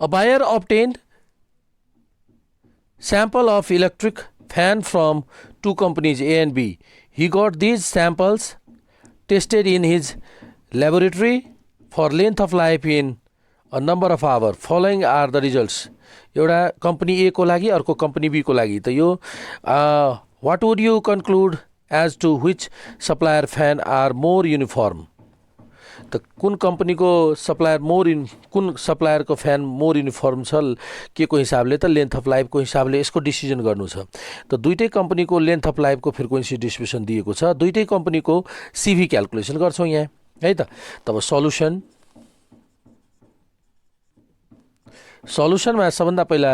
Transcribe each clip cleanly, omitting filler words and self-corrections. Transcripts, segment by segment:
A buyer obtained sample of electric fan from two companies A and B. He got these samples tested in his laboratory for length of life in a number of hours. Following are the results. एउटा company A को लागि अर्को company B को लागि त यो what would you conclude as to which supplier fan are more uniform? त कुन कम्पनीको सप्लायर कुन सप्लायरको फ्यान मोर युनिफर्म छ के को हिसाबले त लेन्थ अफ लाइफको हिसाबले यसको डिसिजन गर्नु छ। त दुईटै कम्पनीको लेन्थ अफ लाइफको फ्रिक्वेन्सी डिस्ट्रिब्युसन दिएको छ, दुईटै कम्पनीको सिभी क्याल्कुलेसन गर्छौँ यहाँ है त। तब सल्युसनमा सबभन्दा पहिला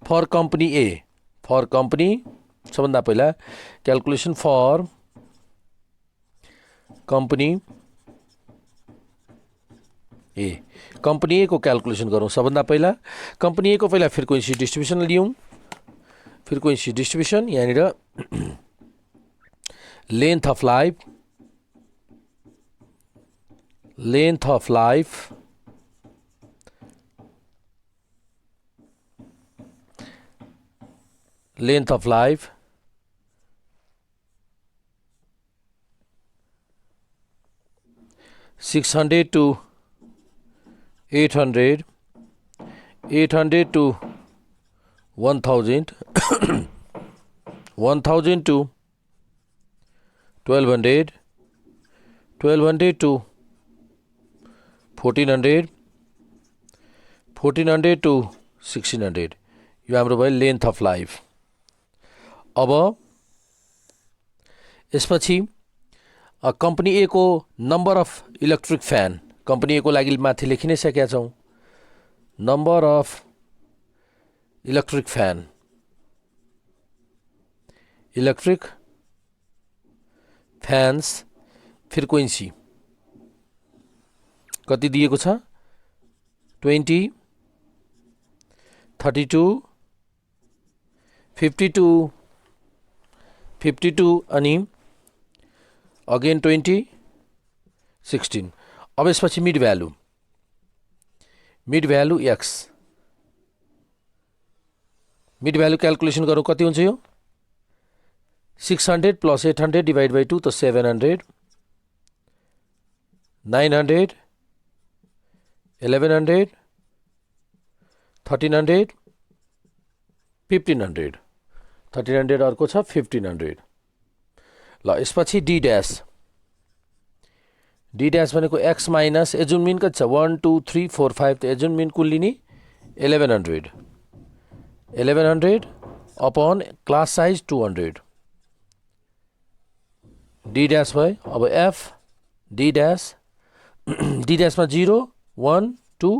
for company A, for company सबभन्दा पहिला calculation for company A, company A को क्याल्कुलेसन गरौँ। सबभन्दा पहिला कम्पनी ए को पहिला फ्रिक्वेन्सी डिस्ट्रिब्युसन लियौँ। फ्रिक्वेन्सी डिस्ट्रिब्युसन यहाँनिर length of life, length of life length of life, (600 to 800), 800 to 1000, 1000 to 1200, 1200 to 1400, 1400 to 1600। यो हाम्रो भयो लेन्थ अफ लाइफ। अब यसपछि कम्पनी ए को number of electric fan, company A को लागि माथि लेखि नै सकेका छौँ। Number of electric fan, electric fans frequency कति दिएको छ 20, 32, 52, 52 अनि अगेन 20, 16। अब यसपछि mid value, mid value x, mid value calculation गरौँ कति हुन्छ यो 600 प्लस 800 डिभाइड बाई 2 त 700, 900, 1100, 1300, 1500, 1300 अर्को छ 1500। ल यसपछि डी ड्यास, डी ड्यास भनेको एक्स माइनस एजुन मिन कति छ 1 2 3 4 5 त एजुन मिन कुन लिने 1100, 1100 upon class size 200, D dash भयो। अब एफ डी ड्यास, डी ड्यासमा 0 1 2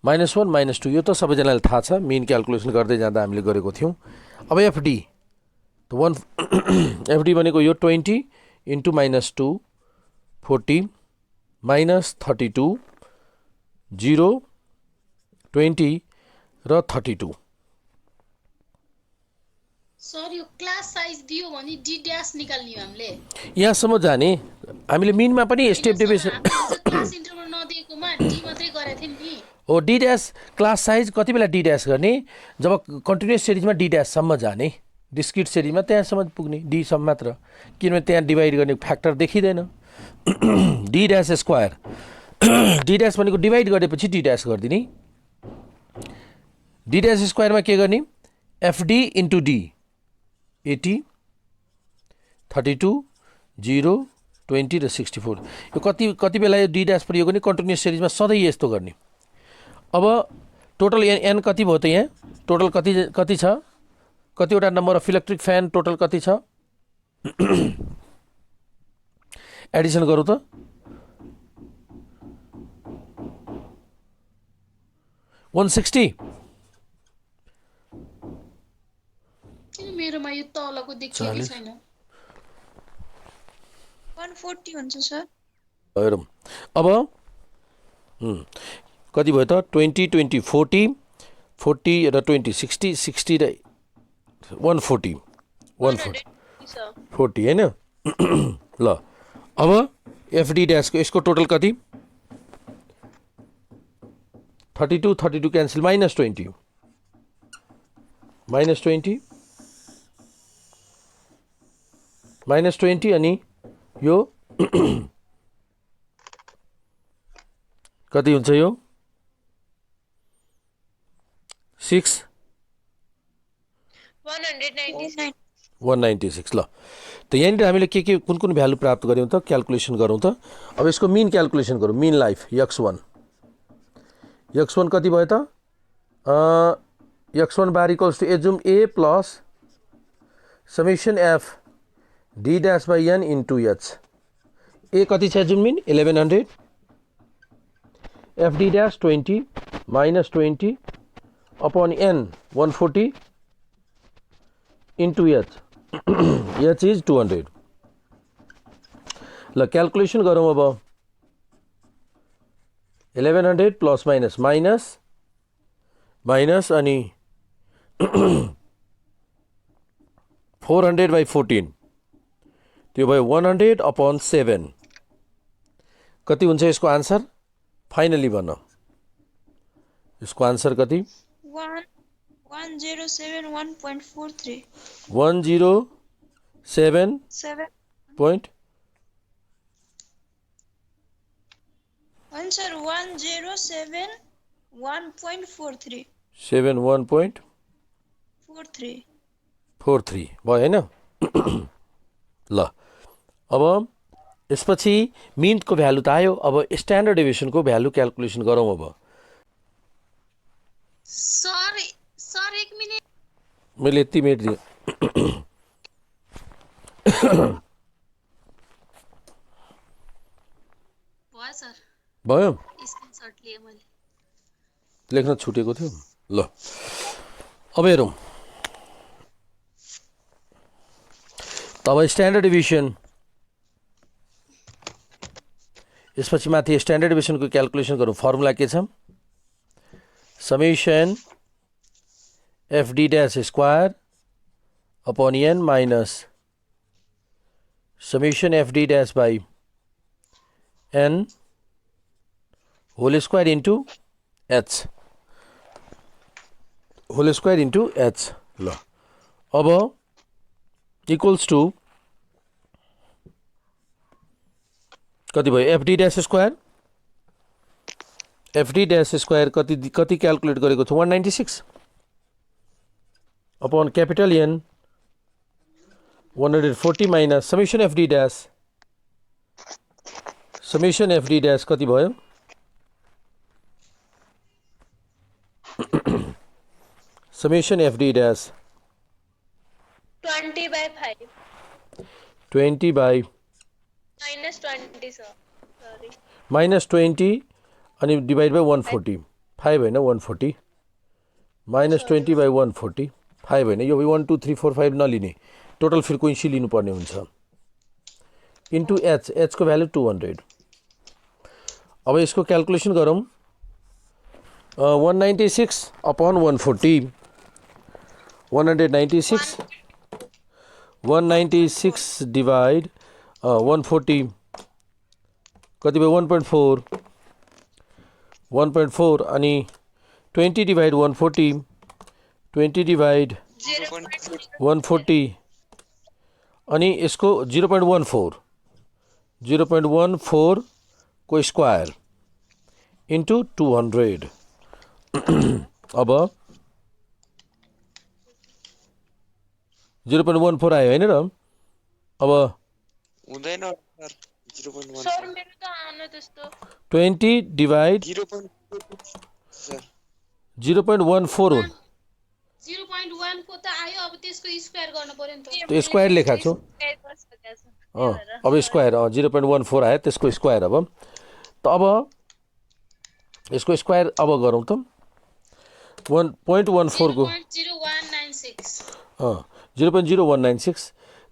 -1 -2 यो त सबैजनालाई थाहा छ, मिन क्याल्कुलेसन गर्दै जाँदा हामीले गरेको थियौँ। अब एफडी त 1 एफडी भनेको यो 20 इन्टु -2 40 -32 0 20 र 32। सर यो क्लास साइज दियो भने डी ड्यास निकाल्ने हामीले यहाँसम्म जाने हामीले मिनमा पनि स्टेप डेभिएसन क्लास इन्टरभल नदिएकोमा डी मात्रै गरेथे नि हो। डी ड्यास क्लास साइज कति बेला डी ड्यास गर्ने जब कन्टिन्युअस सिरिजमा डी ड्याससम्म जाने, डिस्क्रिट सिरिजमा त्यहाँसम्म पुग्ने डी सम्म मात्र, किनभने त्यहाँ डिभाइड गर्ने फ्याक्टर देखिँदैन। D dash square, D dash भनेको डिभाइड गरेपछि डी ड्यास गरिदिने, डी ड्यास स्क्वायरमा के गर्ने एफडी इन्टु डी 80 32 0 20 र 64। यो कति बेला यो डी ड्यास प्रयोग गर्ने कन्टिन्युअस सिरिजमा सधैँ यस्तो गर्ने। अब टोटल एन कति भयो त यहाँ टोटल कति छ, कतिवटा number of electric fan total कति छ एडिसन गरौँ त 160। मेरोमा यो तलको देखिएको छैन 140 हुन्छ सर। हेरौँ अब कति भयो त 20 20 40 40 र 20 60 60 र 140 140 हैन। ल अब एफडी ड्यासको यसको टोटल कति 32 32 क्यान्सल -20 -20 अनि यो कति हुन्छ यो 6 196 196 ल त यहाँनिर हामीले के कुन कुन भ्यालु प्राप्त गऱ्यौँ त क्याल्कुलेसन गरौँ त अब यसको मिन क्याल्कुलेसन गरौँ मिन लाइफ x1 कति भयो त x1 बार equals to assume a plus summation f d dash by n into h a कति छ assume mean 1100 f d dash 20 minus 20 upon n 140 into h h is 200 ल calculation गरौँ अब 1100 plus minus minus अनि 400 by 14 त्यो भयो 100 upon 7 कति हुन्छ यसको आन्सर फाइनली भन यसको आन्सर कति 1071.43 107 point answer 1071.43 71.43 भयो हैन ल अब यसपछि मिनको भ्यालु त आयो अब स्ट्यान्डर्ड डेभिएसनको भ्यालु क्याल्कुलेसन गरौँ अब सर 1 मिनेट मैले यति मिनेट दिएँ भयो सर भयो स्क्रिनशट लिए मैले लेख्न छुटेको थियो ल अब हेरौँ तब स्ट्यान्डर्ड डेभिएसन यसपछि माथि स्ट्यान्डर्ड डेभिएसनको क्याल्कुलेसन गरौँ फर्मुला के छ summation F D dash square upon n minus summation F D dash by n whole square into h ल अब इक्वल्स टू कति भयो एफ डी ड्यास स्क्वायर कति क्याल्कुलेट गरेको छु 196 upon capital N 140 minus summation F D dash कति भयो summation F D dash 20 by minus 20 अनि डिवाइड बाई 140 5 होइन 140 minus 20 by 140 5 होइन यो 1 2 3 4 5 नलिने टोटल फ्रिक्वेन्सी लिनुपर्ने हुन्छ इन्टु h को भ्यालु 200 अब यसको क्याल्कुलेसन गरौँ 196 अपॉन 140 196 डिवाइड 140 कति भयो 1.4 अनि 20 डिवाइड 140 20 डिवाइड 140 अनि यसको 0.14 को स्क्वायर इन्टु 200 अब 0.14 आयो हैन र अब हुँदैन सर 0.1 सर मेरो त आउन त्यस्तो 20 डिवाइड 0.14 हो 0.1 को त आयो अब त्यसको स्क्वायर गर्नु पर्यो नि त त्यो स्क्वायर लेखा छु अब स्क्वायर 0.14 आयो त्यसको स्क्वायर अब त अब यसको स्क्वायर अब गरौँ त 1.14 को 0.0196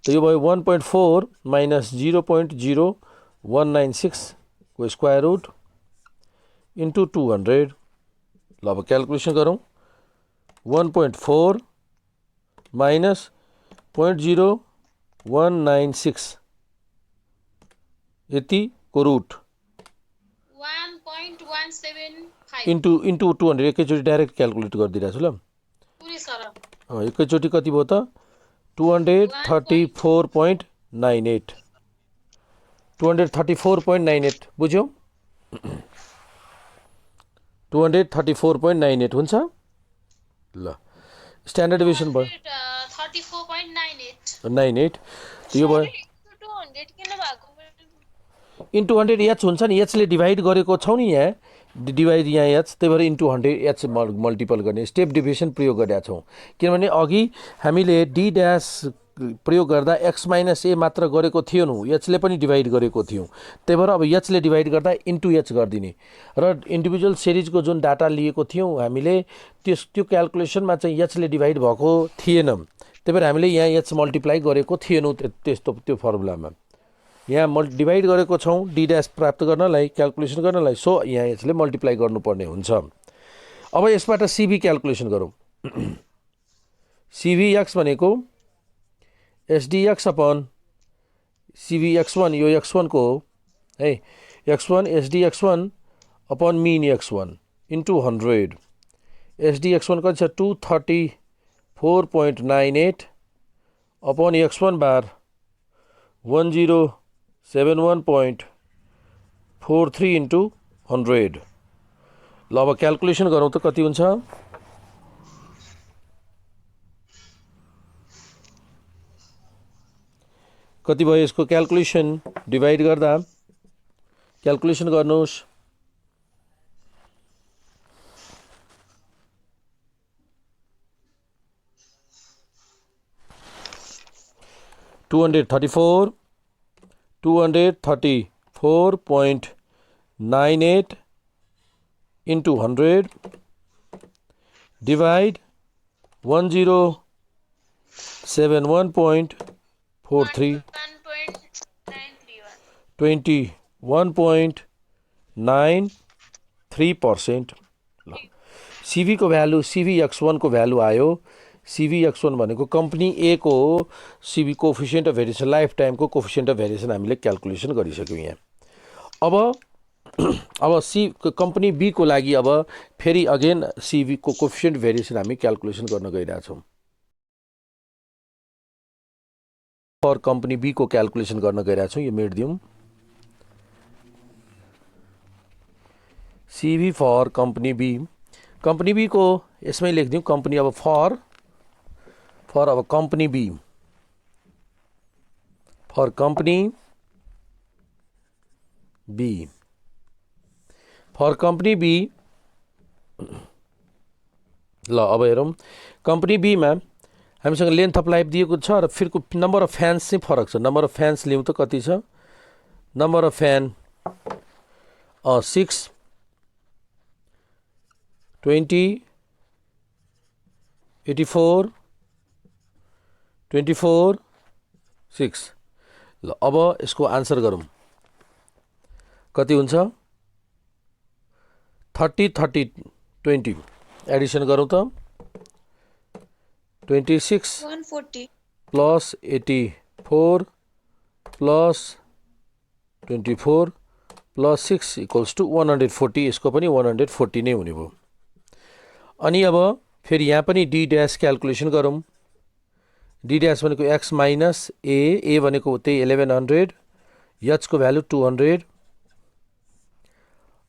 त यो भयो 1.4 माइनस 0.0196 को स्क्वायर रुट इन्टु 200 ल अब क्याल्कुलेसन गरौँ 1.4 माइनस 0.0196 यति को रुट 1.17 5 इन्टु 200 एकैचोटि डाइरेक्ट क्यालकुलेट गरिदिइरहेको छु ल पुरै सर एकैचोटि कति भयो त 234.98 234.98 बुझ्यौ 234.98 हुन्छ ल स्ट्यान्डर्ड डेभिएसन भयो 34.98 98 यो भयो 200 किन भएको इन्टु 100 एच हुन्छ नि एचले डिभाइड गरेको छौँ नि यहाँ डिभाइड यहाँ एच त्यही भएर इन्टु 100 एच मल्टिपल गर्ने स्टेप डिभिजन प्रयोग गरेका छौँ किनभने अघि हामीले डी ड्यास प्रयोग गर्दा एक्स माइनस ए मात्र गरेको थिएनौँ एचले पनि डिभाइड गरेको थियौँ त्यही भएर अब एचले डिभाइड गर्दा इन्टु एच गरिदिने र इन्डिभिजुअल सिरिजको जुन डाटा लिएको थियौँ हामीले त्यो क्यालकुलेसनमा चाहिँ एचले डिभाइड भएको थिएन त्यही भएर हामीले यहाँ एच मल्टिप्लाई गरेको थिएनौँ त्यस्तो त्यो फर्मुलामा यहाँ डिभाइड गरेको छौँ डी ड्यास प्राप्त गर्नलाई क्यालकुलेसन गर्नलाई सो यहाँ यसले मल्टिप्लाई गर्नुपर्ने हुन्छ अब यसबाट सिभी क्यालकुलेसन गरौँ सिभी एक्स भनेको एसडिएक्स अपन सिभी एक्स1 यो एक्स1 को है एक्स1 एसडिएक्स1 अपन मिन एक्स1 इन्टु 100 एसडिएक्स1 कति छ 234.98 अपन एक्स1 बार 1071.43 इन्टु 100 ल अब क्यालकुलेसन गरौँ त कति हुन्छ कति भयो यसको क्यालकुलेसन डिभाइड गर्दा क्यालकुलेसन गर्नुहोस् $234.98 into 100 divide 1071.43 21.93%. CV को भ्यालु CVX1 को भ्यालु आयो CVX1 भनेको कम्पनी ए को CV coefficient of variation life time को कोफिसिएन्ट अफ भेरिएसन हामीले क्यालकुलेसन गरिसक्यौं यहाँ अब कम्पनी बी को लागि अब फेरि अगेन CV को कोफिसिएन्ट भेरिएसन हामी क्यालकुलेसन गर्न गइरहेका छौं फर कम्पनी बी को क्यालकुलेसन गर्न गइरहेका छौं यो मेट दिउँ CV फर कम्पनी बी को यसमै लेख्दिउँ कम्पनी अब फर अब company B for company B ल अब हेरौँ कम्पनी बी मा हामीसँग लेन्थ अफ लाइफ दिएको छ र फिरको नम्बर अफ फ्यान्स चाहिँ फरक छ नम्बर अफ फ्यान्स लिउँ त कति छ नम्बर अफ फ्यान 6 20 84 24 6 ल अब यसको आन्सर गरौँ कति हुन्छ 30 30 20 एडिसन गरौँ त 26 140 plus 84 plus 24 plus 6 equals to 140 यसको पनि 140 नै हुने भयो अनि अब फेरि यहाँ पनि डी ड्यास क्यालकुलेसन गरौँ डी ड्यास भनेको x माइनस ए भनेको त्यही 1100 एच को भ्यालु 200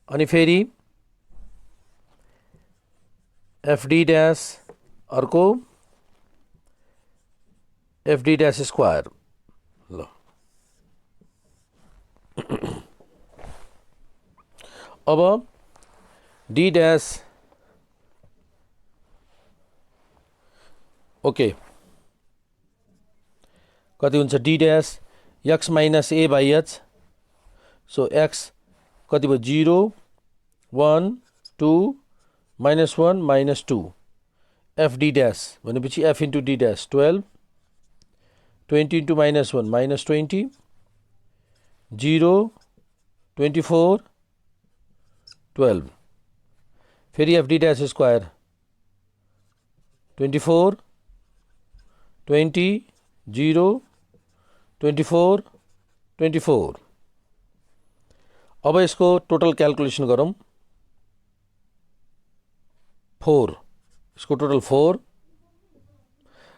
अनि फेरि एफडी ड्यास अर्को एफडी ड्यास स्क्वायर ल अब डी ड्यास ओके कति हुन्छ D dash x minus A by H so x कति भयो 0 1 2 minus 1 minus 2 f d dash भनेपछि f into d dash 12 20 into minus 1 minus 20 0 24 12 फेरि f d dash square 24 20 0 24 24 अब यसको टोटल क्यालकुलेसन गरौँ 4, इसको टोटल 4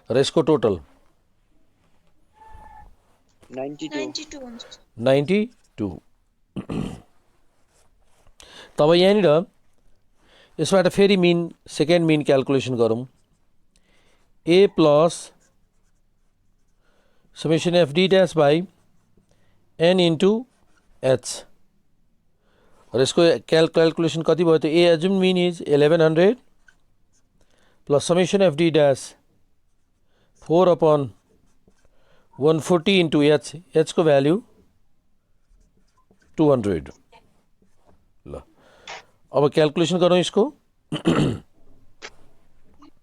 र यसको टोटल 92 92 हुन्छ 92. तब यहाँनिर यसबाट फेरि मिन सेकेन्ड मिन क्यालकुलेसन गरौँ. A plus summation F D dash by n into h र यसको क्यालकुलेसन कति भयो त. A assumed mean is 1100 plus summation F D dash 4 upon 140 into h. H को भ्याल्यु 200. ल अब क्यालकुलेसन गरौँ यसको.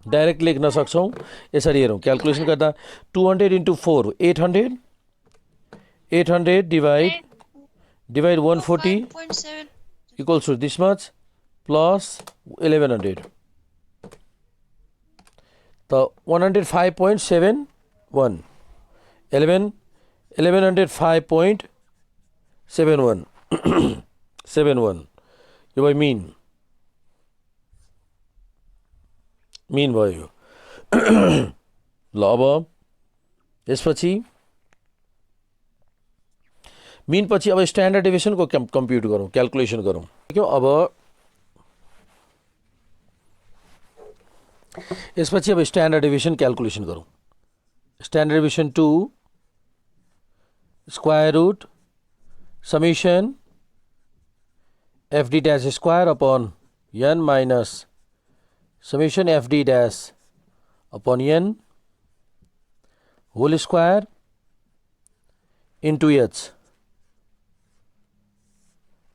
डाइरेक्ट लेख्न सक्छौँ. यसरी हेरौँ क्यालकुलेसन गर्दा 200 into 4 800 800 divide 140 5.7 equals to this much plus 1100. The 105.71 1105.71 71 यो भयो मिन भयो. ल अब यसपछि मिन पछि अब स्ट्यान्डर्ड डेभिएसनको कम्प्युट गरौँ क्यालकुलेसन गरौँ. अब यसपछि अब स्ट्यान्डर्ड डेभिएसन क्यालकुलेसन गरौँ. Standard deviation 2 square root summation F D dash square upon N minus summation F D dash upon N whole square into H.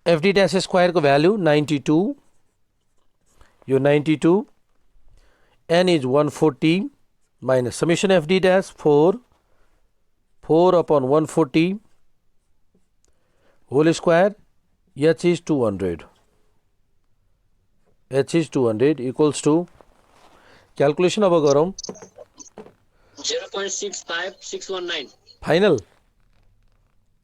F D dash square को value 92 यो 92 N is 140 minus summation F D dash 4 upon 140 whole square H is 200 equals to calculation अब गरौँ. 0.65619 final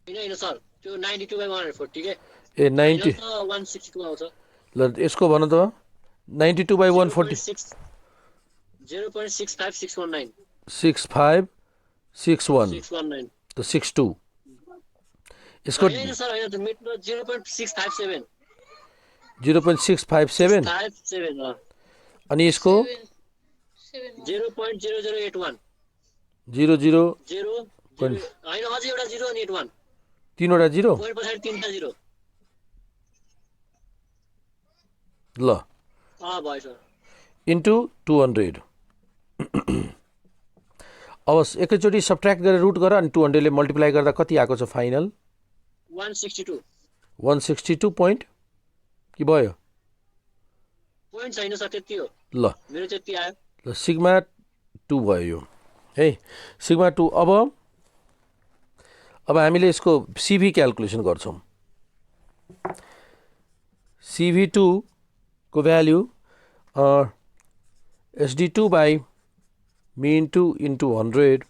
होइन sir त्यो 92/140 के ए 90 162 आउँछ. ल यसको भन त 92 बाई 140 0.65619 6561 619 त 62 यसको होइन सर होइन त मिटमा 0.657 0.657 57 अनि यसको 0.0081 00 0 होइन अझै एउटा 0 अनि 81 तीनवटा जिरो. पोइन्ट पछाडि तीनटा 0 ल भयो सर इन्टु 200. अब एकैचोटि सब्ट्र्याक्ट गरेर रुट गर अनि 200 ले मल्टिप्लाई गर्दा कति आएको छ फाइनल 162 162 पोइन्ट कि भयो पोइन्ट छैन सर त्यति हो ल मेरो त्यति आयो. ल सिग्मा 2 भयो यो है सिग्मा 2. अब हामीले यसको सिभी क्यालकुलेसन गर्छौँ. CV2 को value SD2 by mean 2 into 100.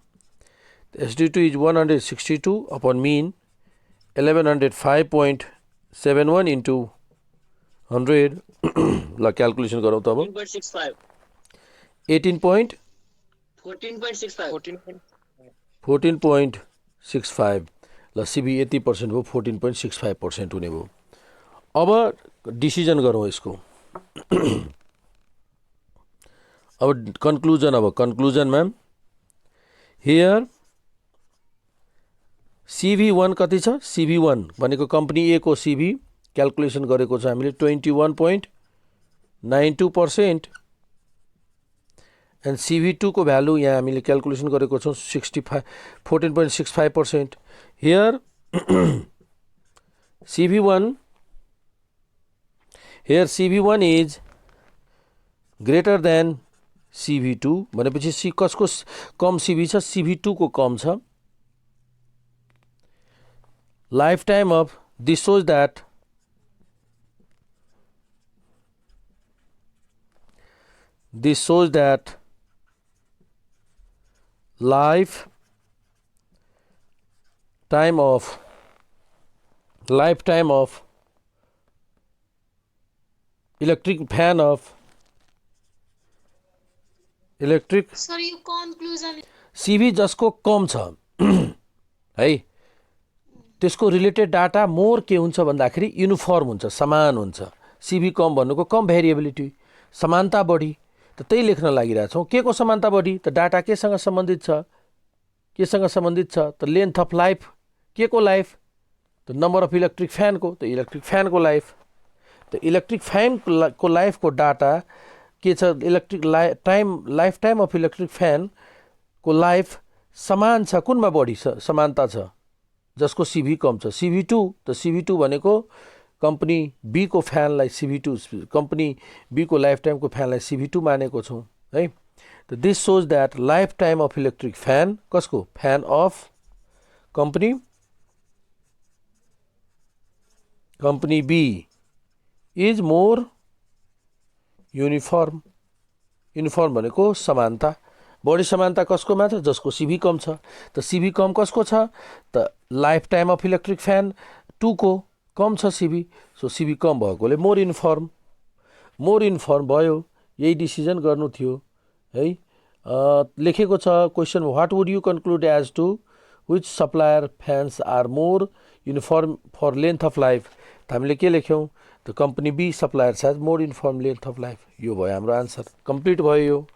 SD2 is 162 upon mean 1105.71 into 100. ल क्यालकुलेसन गरौँ त अब 14.65 18 14.65 ल सिबी यति पर्सेन्ट भयो 14.65% हुने भयो. अब डिसिजन गरौँ यसको. अब कन्क्लुजनमा हियर CV1 कति छ. CV1 भनेको कम्पनी ए को CV क्यालकुलेसन गरेको छ हामीले 21.92% एन्ड CV2 को भ्यालु यहाँ हामीले क्यालकुलेसन गरेको छौँ 14.65%. Here CV1 is greater than CV2 भनेपछि कसको कम CV छ CV2 को कम छ. lifetime of this shows that lifetime of electric fan of electric sir यो कन्क्लुजन सिभी जसको कम छ है त्यसको रिलेटेड डाटा मोर के हुन्छ भन्दाखेरि युनिफर्म हुन्छ, समान हुन्छ। सिभी कम भन्नुको कम भेरिएबिलिटी, समानता बढी। त त्यही लेख्न लागिरहेछौँ। के को समानता बढी? त डाटा केसँग सम्बन्धित छ? केसँग सम्बन्धित छ? त लेन्थ अफ लाइफ। के को लाइफ? त नम्बर अफ इलेक्ट्रिक फ्यानको। त इलेक्ट्रिक फ्यानको लाइफ। त इलेक्ट्रिक फ्यानको लाइफको डाटा के छ? Electric life time of electric फ्यानको लाइफ समान छ। कुनमा बढी समानता छ? जसको सिभी कम छ, CV2। त CV2 भनेको कम्पनी बी को फ्यानलाई CV2, कम्पनी बी को लाइफ टाइमको फ्यानलाई CV2 मानेको छौँ है। त this shows that life time of electric fan कसको? Fan of company B is more uniform. Uniform भनेको समानता। बढी समानता कसकोमा छ? जसको सिभी कम छ। त सिभी कम कसको छ? त life time of electric fan 2 को कम छ सिभी। सो सिभी कम भएकोले मोर युनिफर्म भयो। यही डिसिजन गर्नु थियो है। लेखेको छ question, what would you conclude as to which supplier fans are more uniform for length of life? त हामीले के लेख्यौँ? त company B suppliers has more uniform length of life. यो भयो हाम्रो आन्सर। कम्प्लिट भयो यो।